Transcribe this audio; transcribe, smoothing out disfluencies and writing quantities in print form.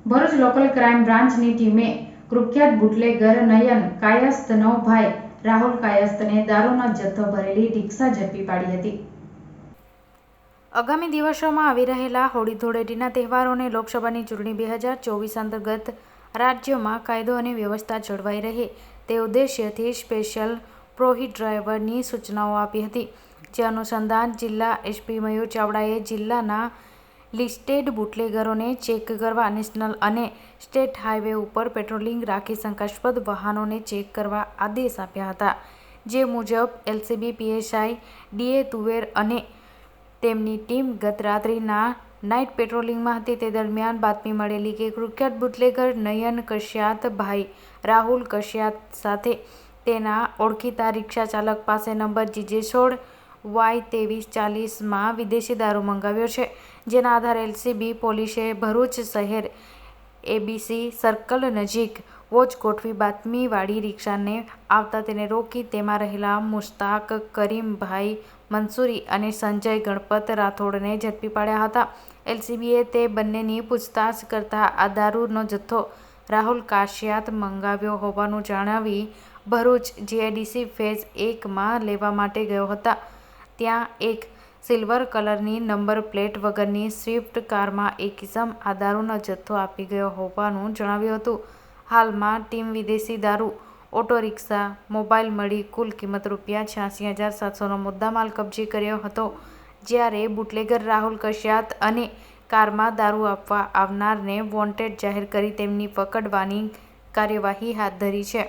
Bharuch local crime બ્રાન્ચની ટીમે કુખ્યાત બુટલેગર નયન કાયસ્થનો ભાઈ રાહુલ કાયસ્થને દારૂનો જથ્થો ભરેલી રિક્ષા ઝડપી પાડી હતી. આગામી દિવસોમાં આવી રહેલા હોળી ધૂળેટીના તહેવારોને લોકસભાની ચૂંટણી 2024 અંતર્ગત રાજ્યમાં કાયદો અને વ્યવસ્થા જળવાઈ રહે તે ઉદ્દેશ્યથી સ્પેશિયલ પ્રોહી ડ્રાઈવની સૂચનાઓ આપી હતી. જે અનુસંધાન જિલ્લા એસપી મયુર ચાવડાએ જિલ્લાના લિસ્ટેડ બુટલેગરોને ચેક કરવા, નેશનલ અને સ્ટેટ હાઈવે ઉપર પેટ્રોલિંગ રાખી શંકાસ્પદ વાહનોને ચેક કરવા આદેશ આપ્યા હતા. જે મુજબ એલસીબી પીએસઆઈ ડીએ તુવેર અને તેમની ટીમ ગત રાત્રિના નાઇટ પેટ્રોલિંગમાં હતી. તે દરમિયાન બાતમી મળેલી કે કુખ્યાત બુટલેગર નયન કશ્યાત ભાઈ રાહુલ કશ્યાત સાથે તેના ઓળખીતા રિક્ષા ચાલક પાસે નંબર GJ16Y2340માં વિદેશી દારૂ મંગાવ્યો છે. જેના આધારે એલસીબી પોલીસે ભરૂચ શહેર એબીસી સર્કલ નજીક વોચ ગોઠવી બાતમીવાળી રિક્ષાને આવતા તેને રોકી તેમાં રહેલા મુશ્તાક કરીમભાઈ મંસૂરી અને સંજય ગણપત રાઠોડને ઝડપી પાડ્યા હતા. એલસીબીએ તે બંનેની પૂછતાછ કરતા આ દારૂનો જથ્થો રાહુલ કાશ્યાત મંગાવ્યો હોવાનું જણાવી ભરૂચ જીઆઈડીસી ફેઝ 1માં લેવા માટે ગયો હતા. ત્યાં એક સિલ્વર કલરની નંબર પ્લેટ વગરની સ્વિફ્ટ કારમાં એક ઇસમ આ દારૂનો જથ્થો આપી ગયો હોવાનું જણાવ્યું હતું. હાલમાં ટીમ વિદેશી દારૂ, ઓટો રિક્ષા, મોબાઈલ મળી કુલ કિંમત ₹86,700નો મુદ્દામાલ કબજે કર્યો હતો. જ્યારે બુટલેગર રાહુલ કશ્યાત અને કારમાં દારૂ આપવા આવનારને વોન્ટેડ જાહેર કરી તેમની પકડવાની કાર્યવાહી હાથ ધરી છે.